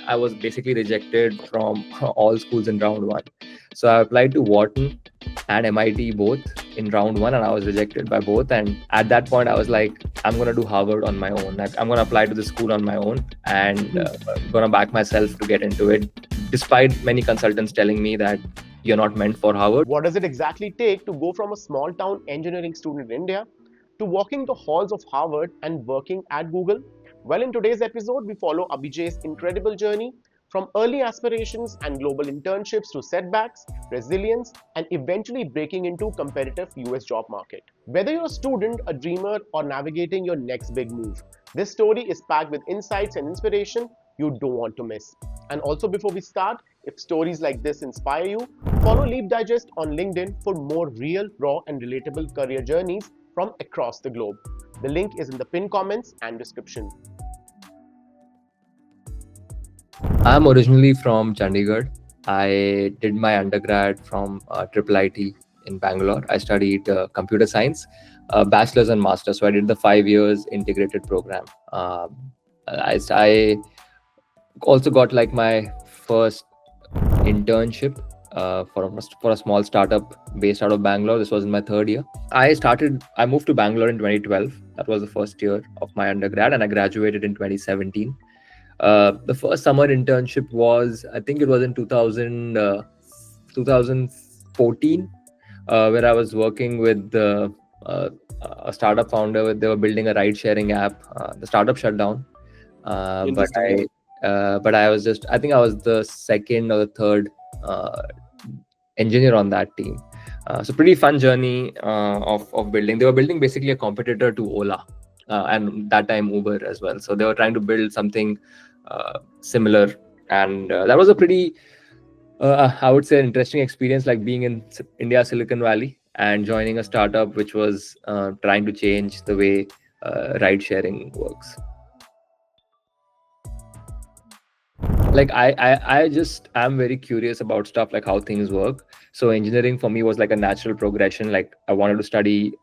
I was basically rejected from all schools in round one. So I applied to Wharton and MIT both in round one, and I was rejected by both. And at that point, I was like, I'm gonna do Harvard on my own. Like, I'm gonna apply to the school on my own, and gonna back myself to get into it, despite many consultants telling me that you're not meant for Harvard. What does it exactly take to go from a small town engineering student in India to walking the halls of Harvard and working at Google? Well, in today's episode, we follow Abhijay's incredible journey from early aspirations and global internships to setbacks, resilience, and eventually breaking into competitive US job market. Whether you're a student, a dreamer, or navigating your next big move, this story is packed with insights and inspiration you don't want to miss. And also, before we start, if stories like this inspire you, follow Leap Digest on LinkedIn for more real, raw, and relatable career journeys from across the globe. The link is in the pinned comments and description. I'm originally from Chandigarh. I did my undergrad from IIIT in Bangalore. I studied computer science, bachelor's and master's. So I did the 5 years integrated program. I also got like my first internship for a small startup based out of Bangalore. This was in my third year. I moved to Bangalore in 2012. That was the first year of my undergrad, and I graduated in 2017. The first summer internship was, I think it was in 2014, where I was working with a startup founder. They were building a ride-sharing app. The startup shut down, but I was I think I was the second or the third engineer on that team. So pretty fun journey of building. They were building basically a competitor to Ola. And that time Uber as well. So they were trying to build something similar, and that was a pretty, I would say, interesting experience, like being in India, Silicon Valley, and joining a startup which was trying to change the way ride sharing works. Like I just am very curious about stuff like how things work. So engineering for me was like a natural progression. Like I wanted to study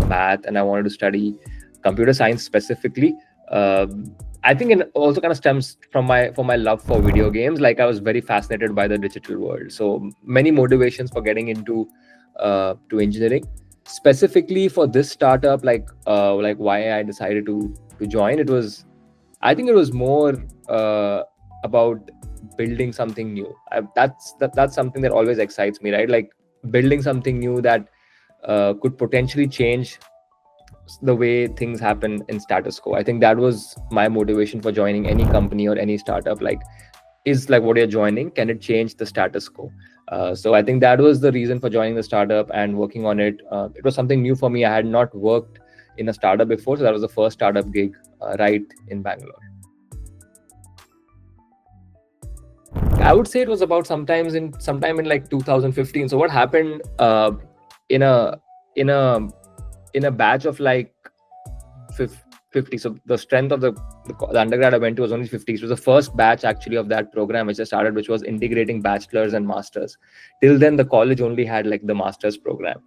math, and I wanted to study computer science specifically. I think it also kind of stems from my love for video games. Like I was very fascinated by the digital world. So many motivations for getting into to engineering. Specifically for this startup, like why I decided to join. I think it was more about building something new. That's something that always excites me, right? Like building something new that could potentially change the way things happen in status quo. I think that was my motivation for joining any company or any startup. Like, is like what you're joining, can it change the status quo? So I think that was the reason for joining the startup and working on it. It was something new for me. I had not worked in a startup before, so that was the first startup gig right in Bangalore. I would say it was about sometime in like 2015. So what happened in a batch of like 50. So the strength of the undergrad I went to was only 50. So it was the first batch actually of that program which I started, which was integrating bachelor's and masters. Till then, the college only had like the master's program.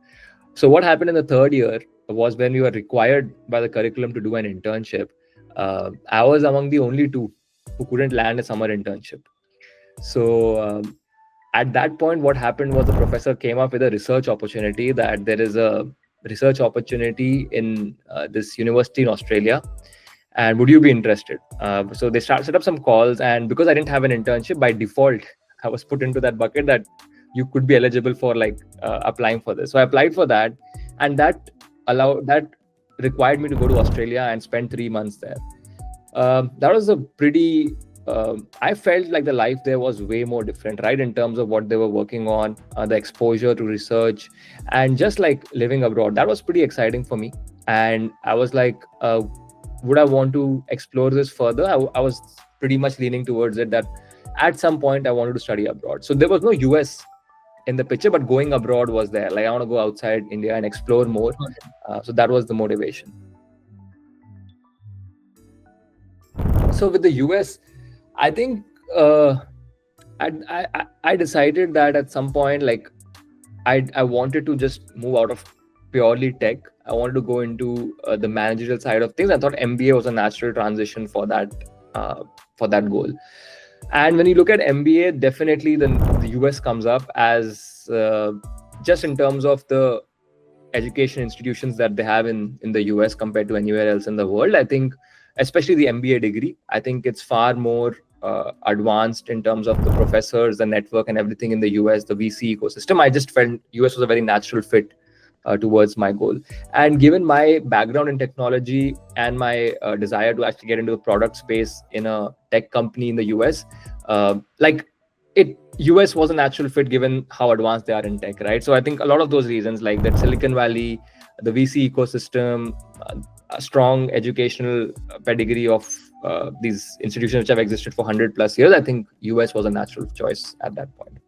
So what happened in the third year was when we were required by the curriculum to do an internship. I was among the only two who couldn't land a summer internship. So at that point, what happened was the professor came up with a research opportunity, that there is a research opportunity in this university in Australia, and would you be interested? So they set up some calls, and because I didn't have an internship, by default I was put into that bucket that you could be eligible for like applying for this. So I applied for that, and that required me to go to Australia and spend 3 months there. That was a pretty I felt like the life there was way more different, right? In terms of what they were working on, the exposure to research, and just like living abroad. That was pretty exciting for me. And I was like, would I want to explore this further? I was pretty much leaning towards it, that at some point I wanted to study abroad. So there was no US in the picture, but going abroad was there. Like I want to go outside India and explore more. So that was the motivation. So with the US, I think I decided that at some point, like I wanted to just move out of purely tech. I wanted to go into the managerial side of things. I thought MBA was a natural transition for that goal. And when you look at MBA, definitely the US comes up as just in terms of the education institutions that they have in the US compared to anywhere else in the world. I think, especially the MBA degree, I think it's far more advanced in terms of the professors, the network, and everything in the US, the VC ecosystem. I just felt US was a very natural fit towards my goal. And given my background in technology and my desire to actually get into the product space in a tech company in the US, like it US was a natural fit given how advanced they are in tech, right? So I think a lot of those reasons, like that Silicon Valley, the VC ecosystem, a strong educational pedigree of these institutions which have existed for 100 plus years, I think US was a natural choice at that point.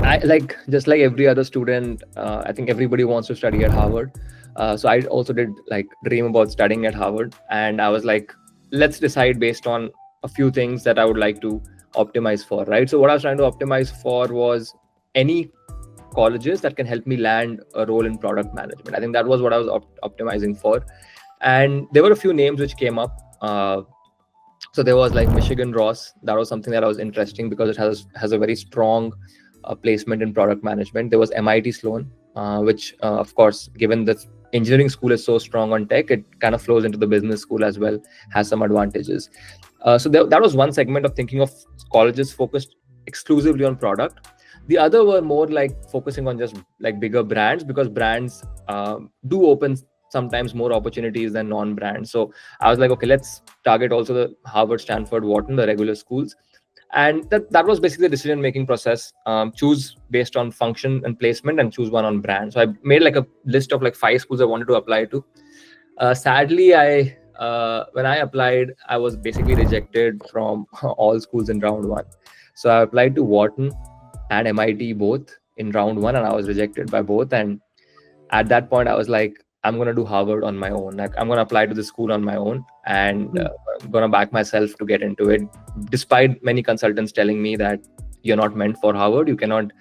I like, just like every other student, I think everybody wants to study at Harvard. So I also did like dream about studying at Harvard, and I was like, let's decide based on a few things that I would like to optimize for, right? So what I was trying to optimize for was any colleges that can help me land a role in product management. I think that was what I was optimizing for. And there were a few names which came up. So there was like Michigan Ross. That was something that was interesting because it has a very strong placement in product management. There was MIT Sloan, which of course, given the engineering school is so strong on tech, it kind of flows into the business school as well, has some advantages. So that was one segment of thinking of colleges focused exclusively on product. The other were more like focusing on just like bigger brands, because brands do open sometimes more opportunities than non-brands. So I was like, okay, let's target also the Harvard, Stanford, Wharton, the regular schools. And that was basically the decision-making process. Choose based on function and placement, and choose one on brand. So I made like a list of like 5 schools I wanted to apply to. Sadly, when I applied, I was basically rejected from all schools in round 1. So I applied to Wharton and MIT both in round 1, and I was rejected by both. And at that point, I was like, I'm going to do Harvard on my own. Like, I'm going to apply to the school on my own, and I'm going to back myself to get into it. Despite many consultants telling me that you're not meant for Harvard, you cannot,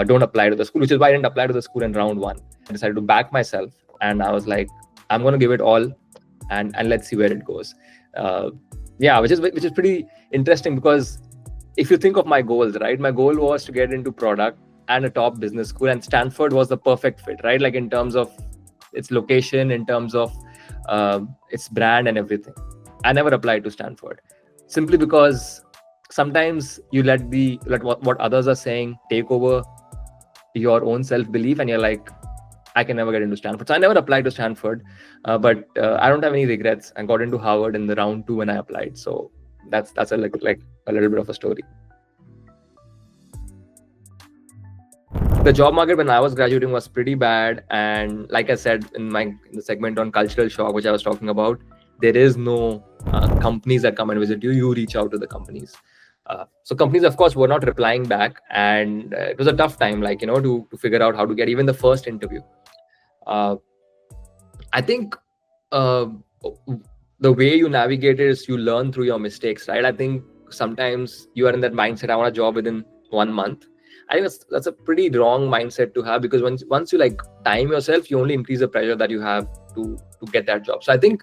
don't apply to the school, which is why I didn't apply to the school in round 1. I decided to back myself, and I was like, I'm going to give it all, and let's see where it goes. Which is pretty interesting, because if you think of my goals, right? My goal was to get into product and a top business school, and Stanford was the perfect fit, right? Like in terms of its location, in terms of its brand and everything. I never applied to Stanford simply because sometimes you let what others are saying take over your own self-belief, and you're like, I can never get into Stanford. So I never applied to Stanford, but I don't have any regrets. I got into Harvard in the round 2 when I applied. So that's a like a little bit of a story. The job market when I was graduating was pretty bad, and like I said in the segment on cultural shock, which I was talking about, there is no companies that come and visit you. You reach out to the companies. So companies, of course, were not replying back, and it was a tough time, like, to figure out how to get even the first interview. I think the way you navigate it is you learn through your mistakes, right? I think sometimes you are in that mindset, I want a job within 1 month. I think that's a pretty wrong mindset to have, because once you like time yourself, you only increase the pressure that you have to get that job. So I think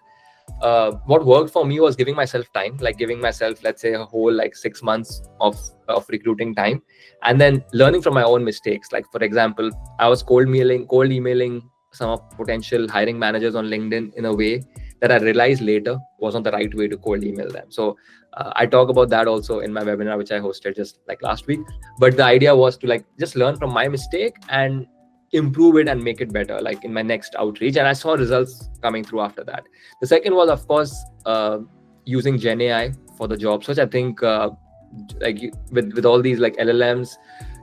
what worked for me was giving myself time, like giving myself, let's say, a whole like 6 months of recruiting time, and then learning from my own mistakes. Like, for example, I was cold emailing some of potential hiring managers on LinkedIn in a way that I realized later was not the right way to cold email them. So I talk about that also in my webinar, which I hosted just like last week. But the idea was to like just learn from my mistake and improve it and make it better, like in my next outreach. And I saw results coming through after that. The second was, of course, using Gen AI for the job search. I think with all these like LLMs,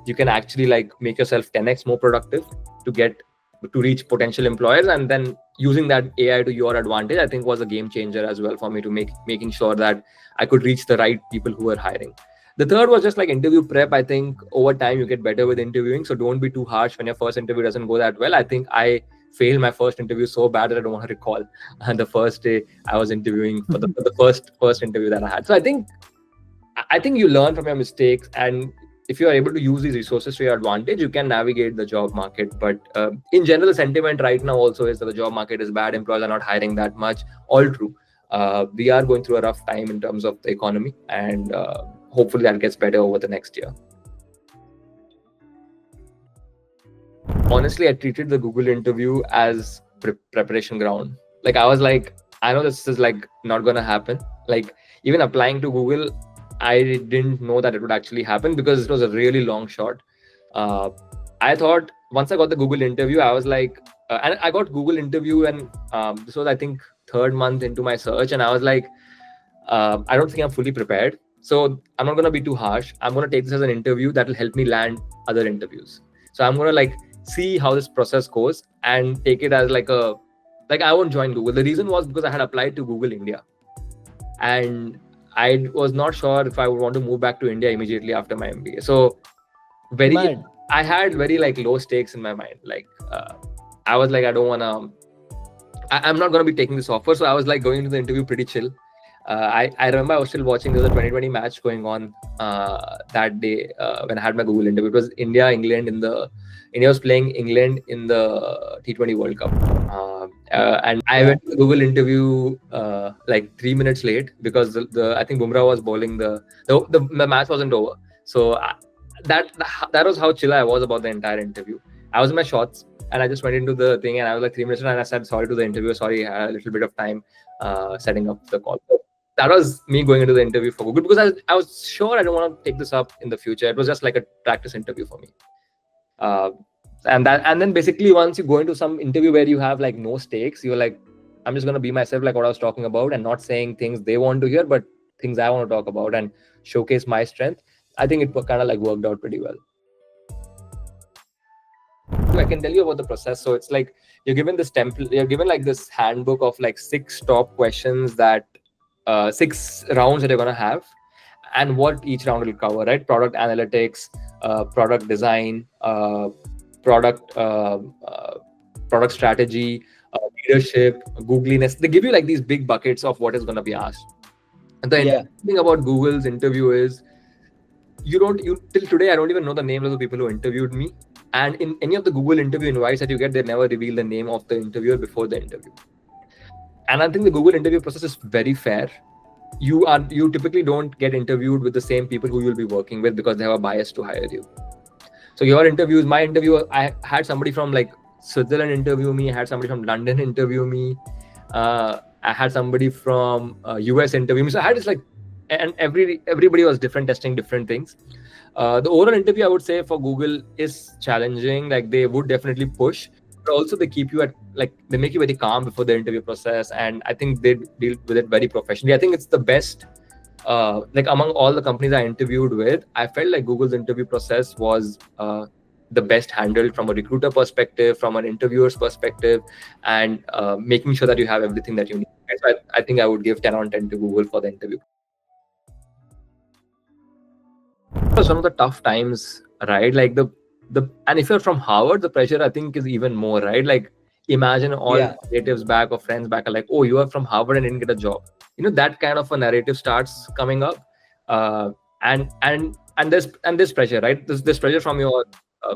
you can actually like make yourself 10x more productive to reach potential employers, and then using that AI to your advantage, I think was a game changer as well for me to making sure that I could reach the right people who were hiring. The third was just like interview prep. I think over time you get better with interviewing, so don't be too harsh when your first interview doesn't go that well. I think I failed my first interview so bad that I don't want to recall the first day I was interviewing for the first interview that I had. So I think you learn from your mistakes, and if you are able to use these resources to your advantage, you can navigate the job market. But in general, the sentiment right now also is that the job market is bad. Employers are not hiring that much. All true. We are going through a rough time in terms of the economy, and hopefully that gets better over the next year. Honestly, I treated the Google interview as preparation ground. Like, I was like, I know this is like not gonna happen. Like, even applying to Google, I didn't know that it would actually happen because it was a really long shot. I thought once I got the Google interview, I was like, and I got Google interview, and this was, I think, third month into my search, and I was like, I don't think I'm fully prepared. So I'm not gonna be too harsh. I'm gonna take this as an interview that will help me land other interviews. So I'm gonna like see how this process goes and take it as like I won't join Google. The reason was because I had applied to Google India, and I was not sure if I would want to move back to India immediately after my MBA. So I had very like low stakes in my mind. Like I was like, I don't wanna. I'm not gonna be taking this offer. So I was like going to the interview pretty chill. I remember I was still watching. There was a 2020 match going on that day when I had my Google interview. It was India was playing England in the T20 World Cup. And I went to the Google interview like 3 minutes late because I think Bumrah was bowling. The match wasn't over. So that was how chill I was about the entire interview. I was in my shorts and I just went into the thing, and I was like 3 minutes and I said sorry to the interviewer. Sorry, I had a little bit of time setting up the call. So that was me going into the interview for Google because I was sure I don't want to take this up in the future. It was just like a practice interview for me. And then basically once you go into some interview where you have like no stakes, you're like, I'm just gonna be myself, like what I was talking about, and not saying things they want to hear, but things I want to talk about and showcase my strength. I think it kind of like worked out pretty well. I can tell you about the process. So it's like you're given this template, you're given like this handbook of like 6 top questions that 6 rounds that you're gonna have, and what each round will cover, right? Product analytics, product design, product strategy, leadership, Googliness. They give you like these big buckets of what is going to be asked. And the interesting thing about Google's interview is till today, I don't even know the names of the people who interviewed me. And in any of the Google interview invites that you get, they never reveal the name of the interviewer before the interview. And I think the Google interview process is very fair. You typically don't get interviewed with the same people who you'll be working with because they have a bias to hire you. So my interview, I had somebody from like Switzerland interview me, I had somebody from London interview me, I had somebody from US interview me. So I had this like, and everybody was different, testing different things. The overall interview, I would say, for Google is challenging. Like they would definitely push, but also they keep you at like, they make you very calm before the interview process, and I think they deal with it very professionally. I think it's the best. Like among all the companies I interviewed with, I felt like Google's interview process was the best handled from a recruiter perspective, from an interviewer's perspective, and making sure that you have everything that you need. So I think I would give 10 on 10 to Google for the interview. It was one of the tough times, right? Like and if you're from Harvard, the pressure I think is even more, right? Like imagine all relatives back or friends back are like, oh, you are from Harvard and didn't get a job. You know, that kind of a narrative starts coming up, and there's pressure, right? There's pressure from your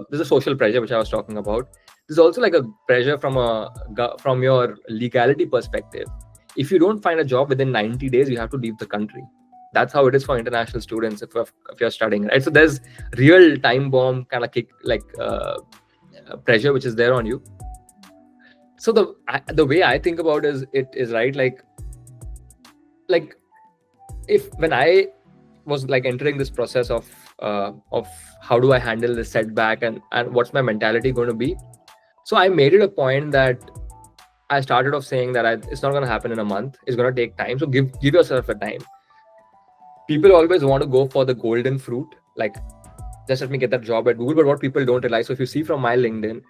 there's a social pressure which I was talking about. There's also like a pressure from your legality perspective. If you don't find a job within 90 days, you have to leave the country. That's how it is for international students if you're studying, right? So there's real time bomb kind of pressure which is there on you. So the way I think about it is right, like if when I was like entering this process of how do I handle this setback and what's my mentality going to be. So I made it a point that I started off saying that it's not going to happen in a month. It's going to take time. So give yourself a time. People always want to go for the golden fruit, like just let me get that job at Google. But what people don't realize, so if you see from my LinkedIn,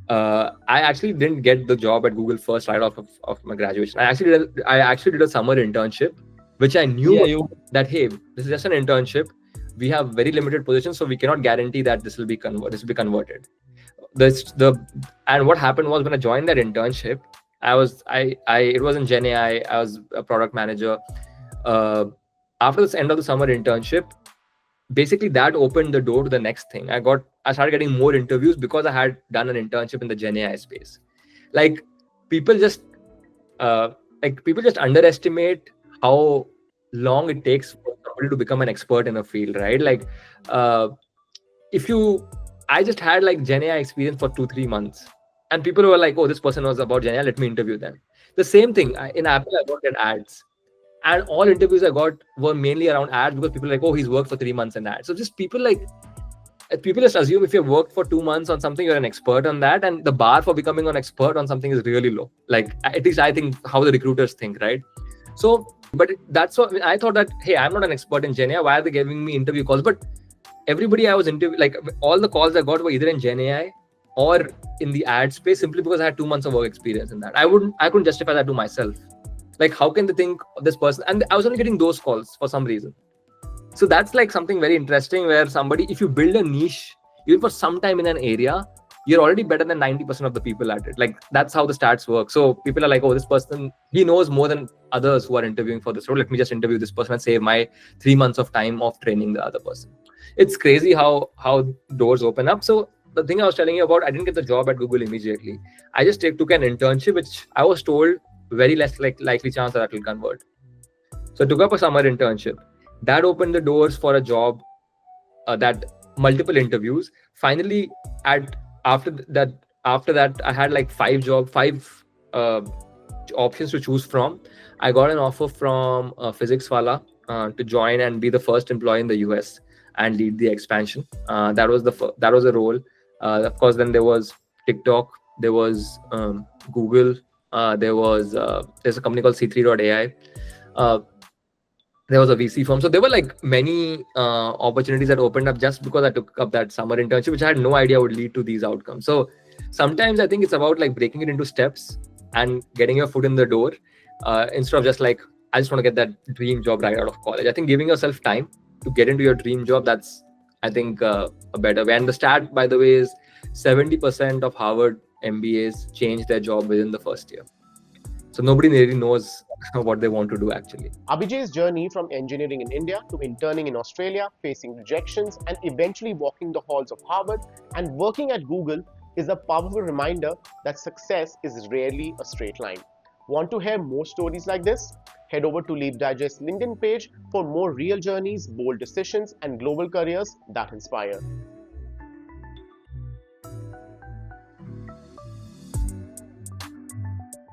I actually didn't get the job at Google first right off of my graduation. I actually did a summer internship, which I knew that, hey, this is just an internship. We have very limited positions, so we cannot guarantee that this will be converted. And what happened was when I joined that internship, it was in Gen AI. I was a product manager. After the end of the summer internship, basically that opened the door to the next thing. I started getting more interviews because I had done an internship in the Gen AI space. Like people just like people just underestimate how long it takes for somebody to become an expert in a field, right? Like if you I just had like Gen AI experience for 2-3 months, and people were like, oh, this person was about Gen AI, let me interview them. The same thing in Apple, I worked at ads, and all interviews I got were mainly around ads, because people were like, oh, he's worked for 3 months in ads. So just people just assume if you've worked for 2 months on something, you're an expert on that, and the bar for becoming an expert on something is really low. Like, at least I think how the recruiters think, right? So, but that's what I thought, that hey, I'm not an expert in Gen AI, why are they giving me interview calls? But everybody I was interviewing, like all the calls I got were either in Gen AI or in the ad space, simply because I had 2 months of work experience in that. I couldn't justify that to myself. Like, how can they think of this person? And I was only getting those calls for some reason. So that's like something very interesting, where somebody, if you build a niche, even for some time in an area, you're already better than 90% of the people at it. Like, that's how the stats work. So people are like, oh, this person, he knows more than others who are interviewing for this role. Let me just interview this person and save my 3 months of time of training the other person. It's crazy how doors open up. So the thing I was telling you about, I didn't get the job at Google immediately. I just took an internship, which I was told very less likely chance that will convert. So I took up a summer internship. That opened the doors for a job, that multiple interviews. Finally, after that, I had like five options to choose from. I got an offer from Physics Wala to join and be the first employee in the US and lead the expansion. That was a role. Of course, then there was TikTok, there was Google, there's a company called C3.ai. There was a VC firm. So there were like many opportunities that opened up just because I took up that summer internship, which I had no idea would lead to these outcomes. So sometimes I think it's about like breaking it into steps and getting your foot in the door, instead of just like, I just want to get that dream job right out of college. I think giving yourself time to get into your dream job, that's, I think, a better way. And the stat, by the way, is 70% of Harvard MBAs change their job within the first year. So nobody really knows what they want to do actually. Abhijay's journey from engineering in India to interning in Australia, facing rejections, and eventually walking the halls of Harvard and working at Google is a powerful reminder that success is rarely a straight line. Want to hear more stories like this? Head over to Leap Digest's LinkedIn page for more real journeys, bold decisions, and global careers that inspire.